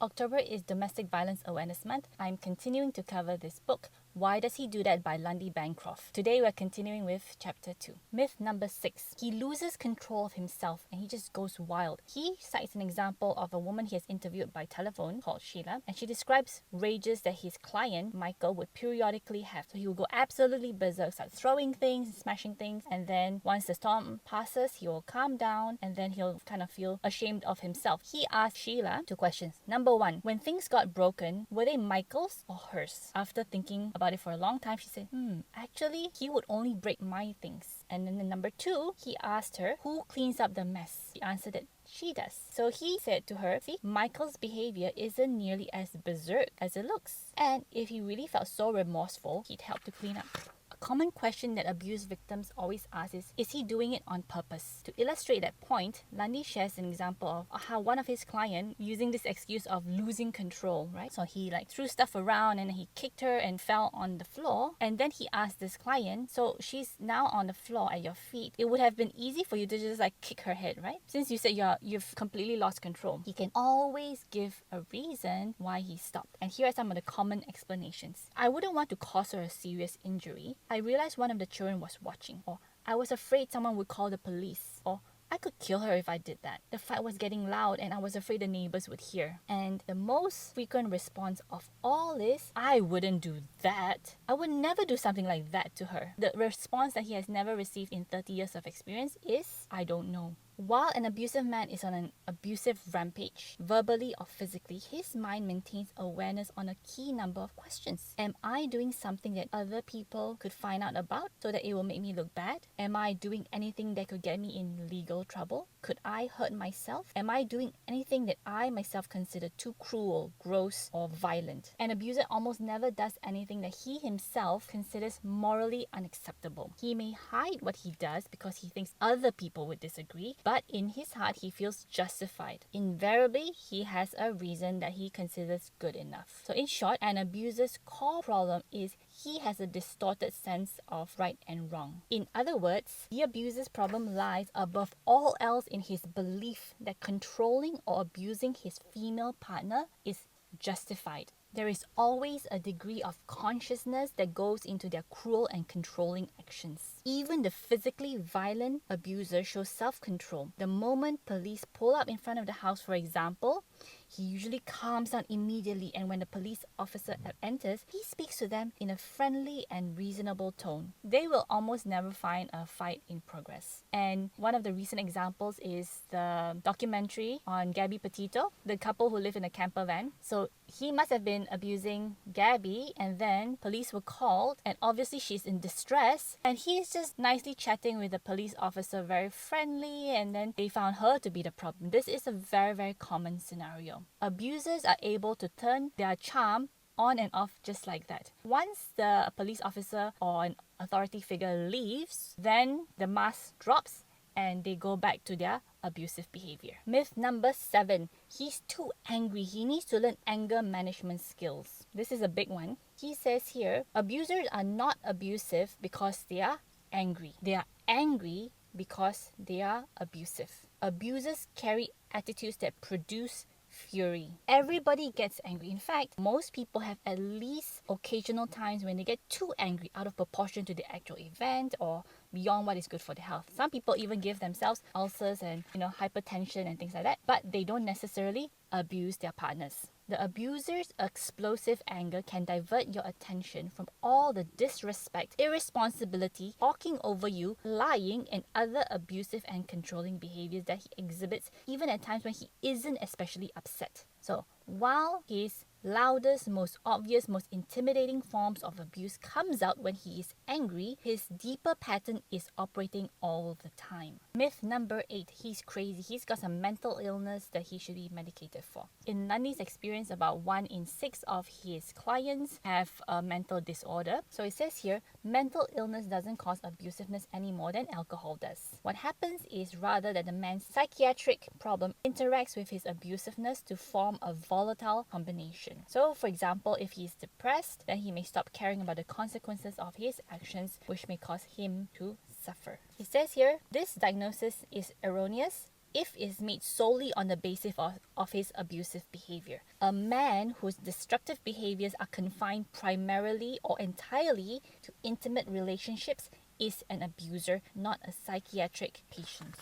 October is Domestic Violence Awareness Month. I'm continuing to cover this book, Why Does He Do That by Lundy Bancroft. Today we're continuing with chapter 2. Myth number 6. He loses control of himself and he just goes wild. He cites an example of a woman he has interviewed by telephone called Sheila, and she describes rages that his client, Michael, would periodically have. So he would go absolutely berserk, start throwing things, smashing things, and then once the storm passes, he will calm down and then he'll kind of feel ashamed of himself. He asked Sheila 2 questions. Number 1, when things got broken, were they Michael's or hers? After thinking about it for a long time, she said, actually, he would only break my things. And then number 2, he asked her, who cleans up the mess? She answered that she does. So he said to her, see, Michael's behavior isn't nearly as berserk as it looks. And if he really felt so remorseful, he'd help to clean up. A common question that abuse victims always ask is he doing it on purpose? To illustrate that point, Lundy shares an example of how one of his clients, using this excuse of losing control, right? So he threw stuff around and he kicked her and fell on the floor. And then he asked this client, so she's now on the floor at your feet. It would have been easy for you to just kick her head, right? Since you said you've completely lost control. He can always give a reason why he stopped. And here are some of the common explanations. I wouldn't want to cause her a serious injury. I realized one of the children was watching, or I was afraid someone would call the police, or I could kill her if I did that. The fight was getting loud and I was afraid the neighbors would hear. And the most frequent response of all is, I wouldn't do that. I would never do something like that to her. The response that he has never received in 30 years of experience is, I don't know. While an abusive man is on an abusive rampage, verbally or physically, his mind maintains awareness on a key number of questions. Am I doing something that other people could find out about so that it will make me look bad? Am I doing anything that could get me in legal trouble? Could I hurt myself? Am I doing anything that I myself consider too cruel, gross, or violent? An abuser almost never does anything that he himself considers morally unacceptable. He may hide what he does because he thinks other people would disagree, but in his heart, he feels justified. Invariably, he has a reason that he considers good enough. So in short, an abuser's core problem is he has a distorted sense of right and wrong. In other words, the abuser's problem lies above all else in his belief that controlling or abusing his female partner is justified. There is always a degree of consciousness that goes into their cruel and controlling actions. Even the physically violent abuser shows self-control. The moment police pull up in front of the house, for example, he usually calms down immediately, and when the police officer enters, he speaks to them in a friendly and reasonable tone. They will almost never find a fight in progress. And one of the recent examples is the documentary on Gabby Petito, the couple who live in a camper van. So he must have been abusing Gabby, and then police were called, and obviously she's in distress, and he's just nicely chatting with the police officer, very friendly, and then they found her to be the problem. This is a very, very common scenario. Abusers are able to turn their charm on and off just like that. Once the police officer or an authority figure leaves, then the mask drops and they go back to their abusive behavior. Myth number 7. He's too angry. He needs to learn anger management skills. This is a big one. He says here, abusers are not abusive because they are angry. They are angry because they are abusive. Abusers carry attitudes that produce fury. Everybody gets angry. In fact, most people have at least occasional times when they get too angry out of proportion to the actual event or beyond what is good for their health. Some people even give themselves ulcers and hypertension and things like that, but they don't necessarily abuse their partners. The abuser's explosive anger can divert your attention from all the disrespect, irresponsibility, talking over you, lying, and other abusive and controlling behaviors that he exhibits, even at times when he isn't especially upset. So, while his loudest, most obvious, most intimidating forms of abuse comes out when he is angry, his deeper pattern is operating all the time. Myth number 8, he's crazy. He's got some mental illness that he should be medicated for. In Lundy's experience, about 1 in 6 of his clients have a mental disorder. So it says here, mental illness doesn't cause abusiveness any more than alcohol does. What happens is rather that the man's psychiatric problem interacts with his abusiveness to form a volatile combination. So, for example, if he's depressed, then he may stop caring about the consequences of his actions, which may cause him to suffer. He says here, this diagnosis is erroneous, if is made solely on the basis of his abusive behavior. A man whose destructive behaviors are confined primarily or entirely to intimate relationships is an abuser, not a psychiatric patient.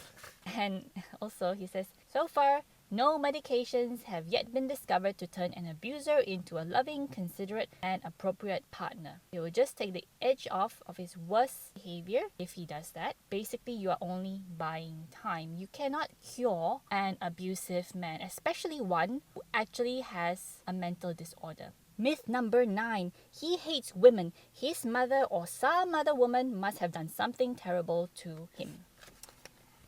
And also he says, so far, no medications have yet been discovered to turn an abuser into a loving, considerate, and appropriate partner. It will just take the edge off of his worst behavior if he does that. Basically, you are only buying time. You cannot cure an abusive man, especially one who actually has a mental disorder. Myth number 9. He hates women. His mother or some other woman must have done something terrible to him.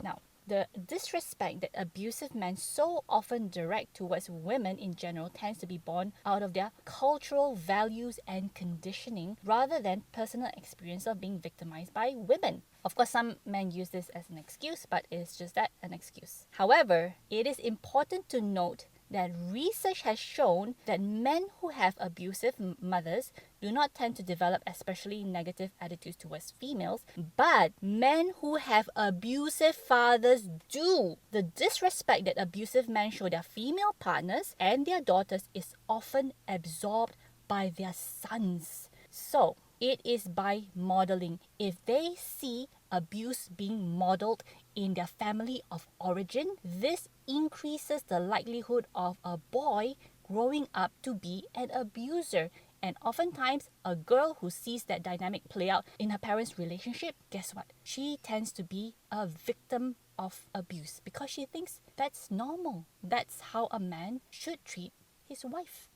Now, the disrespect that abusive men so often direct towards women in general tends to be born out of their cultural values and conditioning rather than personal experience of being victimized by women. Of course, some men use this as an excuse, but it's just that, an excuse. However, it is important to note that research has shown that men who have abusive mothers do not tend to develop especially negative attitudes towards females, but men who have abusive fathers do. The disrespect that abusive men show their female partners and their daughters is often absorbed by their sons. So, it is by modeling. If they see abuse being modeled in their family of origin, this increases the likelihood of a boy growing up to be an abuser. And oftentimes, a girl who sees that dynamic play out in her parents' relationship, guess what? She tends to be a victim of abuse because she thinks that's normal. That's how a man should treat his wife.